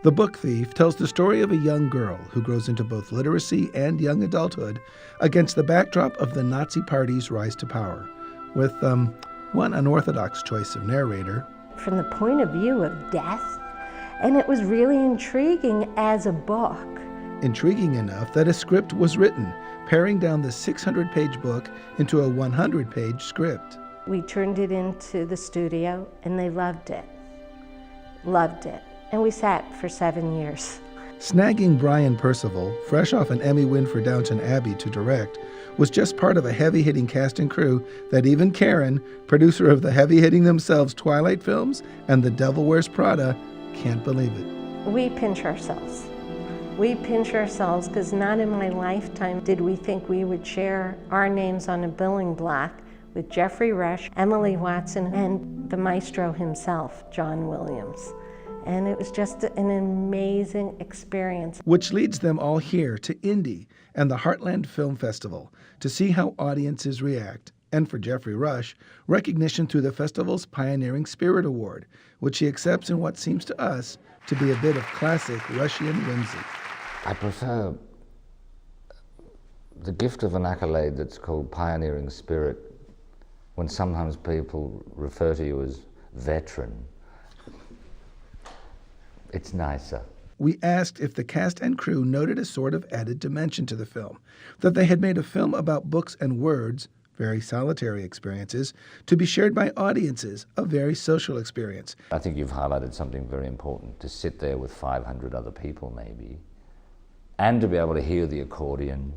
The Book Thief tells the story of a young girl who grows into both literacy and young adulthood against the backdrop of the Nazi Party's rise to power, with one unorthodox choice of narrator. From the point of view of death, and it was really intriguing as a book. Intriguing enough that a script was written, paring down the 600-page book into a 100-page script. We turned it into the studio, and they loved it. Loved it. And we sat for 7 years. Snagging Brian Percival, fresh off an Emmy win for Downton Abbey, to direct was just part of a heavy-hitting cast and crew that even Karen, producer of the heavy-hitting themselves Twilight films and The Devil Wears Prada, can't believe it. We pinch ourselves. We pinch ourselves because not in my lifetime did we think we would share our names on a billing block with Geoffrey Rush, Emily Watson, and the maestro himself, John Williams. And it was just an amazing experience. Which leads them all here to Indy and the Heartland Film Festival to see how audiences react. And for Geoffrey Rush, recognition through the festival's Pioneering Spirit Award, which he accepts in what seems to us to be a bit of classic Rushian whimsy. I prefer the gift of an accolade that's called Pioneering Spirit, when sometimes people refer to you as veteran. It's nicer. We asked if the cast and crew noted a sort of added dimension to the film, that they had made a film about books and words, very solitary experiences, to be shared by audiences, a very social experience. I think you've highlighted something very important, to sit there with 500 other people maybe, and to be able to hear the accordion,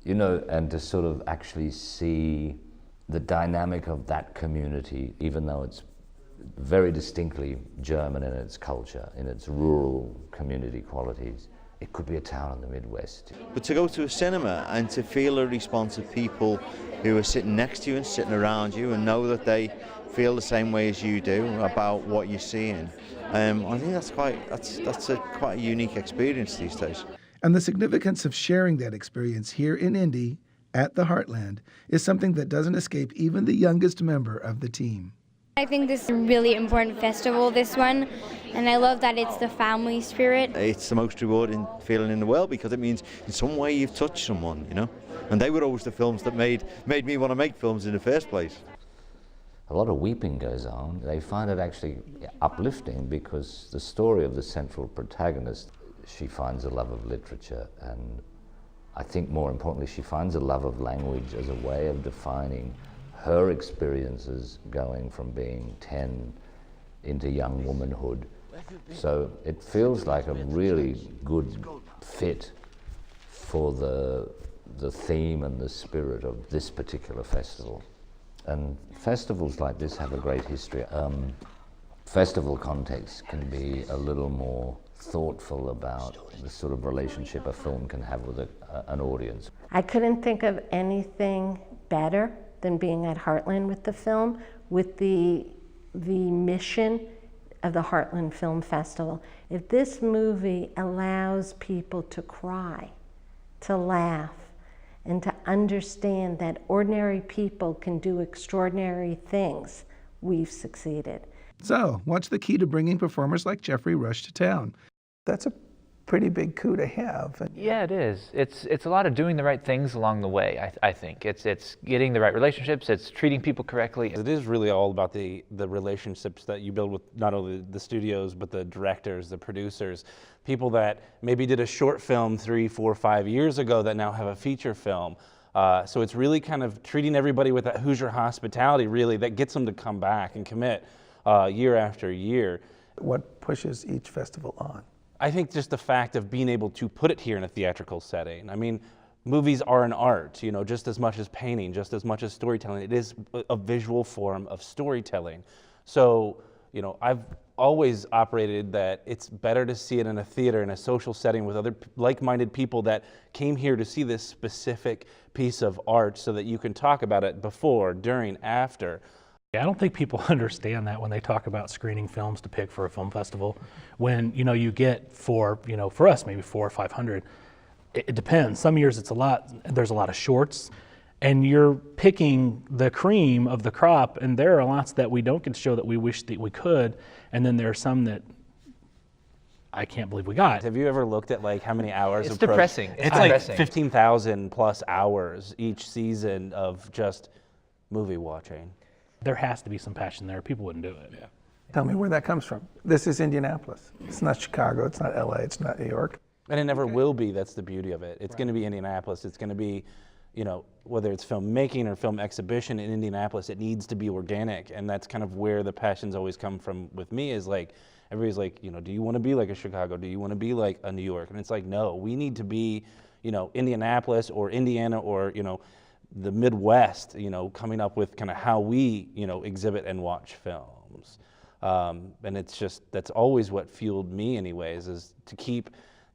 you know, and to sort of actually see the dynamic of that community, even though it's very distinctly German in its culture, in its rural community qualities. It could be a town in the Midwest. But to go to a cinema and to feel a response of people who are sitting next to you and sitting around you and know that they feel the same way as you do about what you're seeing, I think that's quite a unique experience these days. And the significance of sharing that experience here in Indy, at the Heartland, is something that doesn't escape even the youngest member of the team. I think this is a really important festival, this one, and I love that it's the family spirit. It's the most rewarding feeling in the world because it means in some way you've touched someone, you know? And they were always the films that made me want to make films in the first place. A lot of weeping goes on. They find it actually uplifting because the story of the central protagonist, she finds a love of literature, and I think more importantly she finds a love of language as a way of defining her experiences going from being 10 into young womanhood. So it feels like a really good fit for the theme and the spirit of this particular festival. And festivals like this have a great history. Festival context can be a little more thoughtful about the sort of relationship a film can have with an audience. I couldn't think of anything better than being at Heartland with the film, with the mission of the Heartland Film Festival. If this movie allows people to cry, to laugh, and to understand that ordinary people can do extraordinary things, we've succeeded. So, what's the key to bringing performers like Geoffrey Rush to town? That's a pretty big coup to have. Yeah, it is. It's a lot of doing the right things along the way, I think. It's getting the right relationships, it's treating people correctly. It is really all about the relationships that you build with not only the studios, but the directors, the producers, people that maybe did a short film 3, 4, 5 years ago that now have a feature film. So it's really kind of treating everybody with that Hoosier hospitality, really, that gets them to come back and commit year after year. What pushes each festival on? I think just the fact of being able to put it here in a theatrical setting. I mean, movies are an art, you know, just as much as painting, just as much as storytelling. It is a visual form of storytelling. So, you know, I've always operated that it's better to see it in a theater, in a social setting with other like-minded people that came here to see this specific piece of art so that you can talk about it before, during, after. I don't think people understand that when they talk about screening films to pick for a film festival. When, you know, you get for us, maybe 400 or 500, it depends. Some years it's a lot, there's a lot of shorts, and you're picking the cream of the crop, and there are lots that we don't get to show that we wish that we could, and then there are some that I can't believe we got. Have you ever looked at like how many hours It's of pro- depressing. It's It's like depressing. 15,000 plus hours each season of just movie watching. There has to be some passion there. People wouldn't do it. Tell me where that comes from. This is Indianapolis. It's not Chicago. It's not LA. It's not New York. And it never will be. That's the beauty of it. It's going to be Indianapolis. It's going to be, you know, whether it's filmmaking or film exhibition in Indianapolis, it needs to be organic. And that's kind of where the passions always come from with me is like, everybody's like, you know, do you want to be like a Chicago? Do you want to be like a New York? And it's like, no, we need to be, you know, Indianapolis or Indiana or, you know, the Midwest, you know, coming up with kind of how we, you know, exhibit and watch films. And it's just, that's always what fueled me anyways, is to keep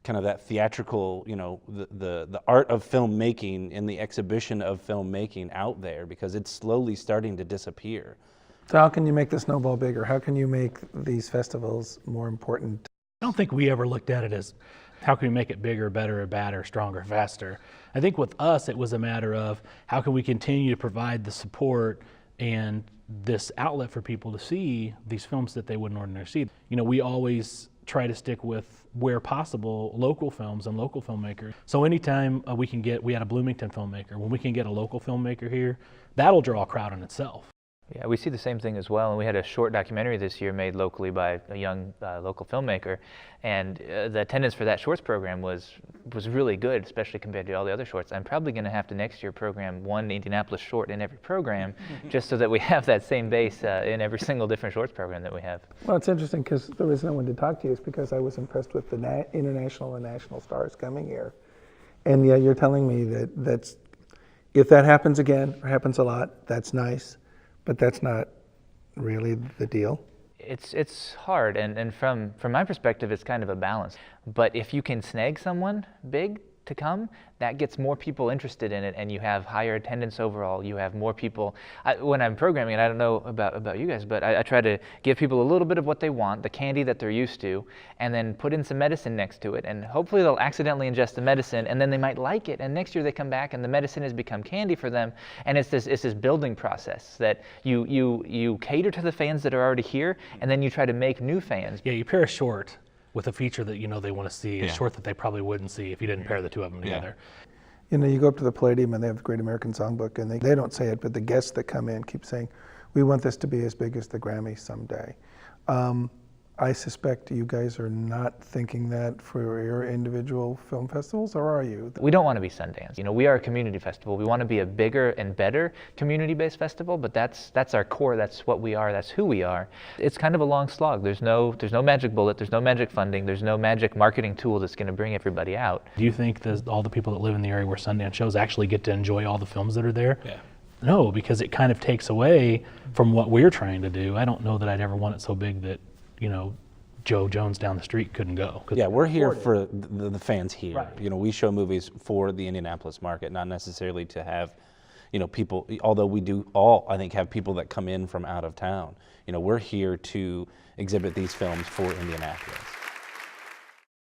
kind of that theatrical, you know, the art of filmmaking and the exhibition of filmmaking out there, because it's slowly starting to disappear. So how can you make the snowball bigger? How can you make these festivals more important? I don't think we ever looked at it as how can we make it bigger, better, badder, stronger, faster. I think with us, it was a matter of how can we continue to provide the support and this outlet for people to see these films that they wouldn't ordinarily see. You know, we always try to stick with, where possible, local films and local filmmakers. So anytime we had a Bloomington filmmaker, when we can get a local filmmaker here, that'll draw a crowd in itself. Yeah, we see the same thing as well, and we had a short documentary this year made locally by a young local filmmaker, and the attendance for that shorts program was really good, especially compared to all the other shorts. I'm probably going to have to next year program one Indianapolis short in every program, just so that we have that same base in every single different shorts program that we have. Well, it's interesting because the reason I wanted to talk to you is because I was impressed with the international and national stars coming here. And yeah, you're telling me that's, if that happens again, or happens a lot, that's nice. But that's not really the deal. It's hard, and from my perspective, it's kind of a balance. But if you can snag someone big to come, that gets more people interested in it, and you have higher attendance overall. You have more people. When I'm programming, and I don't know about you guys, but I try to give people a little bit of what they want, the candy that they're used to, and then put in some medicine next to it, and hopefully they'll accidentally ingest the medicine, and then they might like it, and next year they come back, and the medicine has become candy for them, and it's this building process that you cater to the fans that are already here, and then you try to make new fans. Yeah, you pair a short with a feature that you know they want to see, a short that they probably wouldn't see if you didn't pair the two of them together. You know, you go up to the Palladium and they have the Great American Songbook, and they don't say it, but the guests that come in keep saying, we want this to be as big as the Grammys someday. I suspect you guys are not thinking that for your individual film festivals, or are you? We don't want to be Sundance. You know, we are a community festival. We want to be a bigger and better community-based festival, but that's our core. That's what we are. That's who we are. It's kind of a long slog. There's no magic bullet. There's no magic funding. There's no magic marketing tool that's going to bring everybody out. Do you think that all the people that live in the area where Sundance shows actually get to enjoy all the films that are there? Yeah. No, because it kind of takes away from what we're trying to do. I don't know that I'd ever want it so big that, you know, Joe Jones down the street couldn't go. Yeah, we're here for the fans here. Right. You know, we show movies for the Indianapolis market, not necessarily to have, you know, people, although we do all, I think, have people that come in from out of town. You know, we're here to exhibit these films for Indianapolis.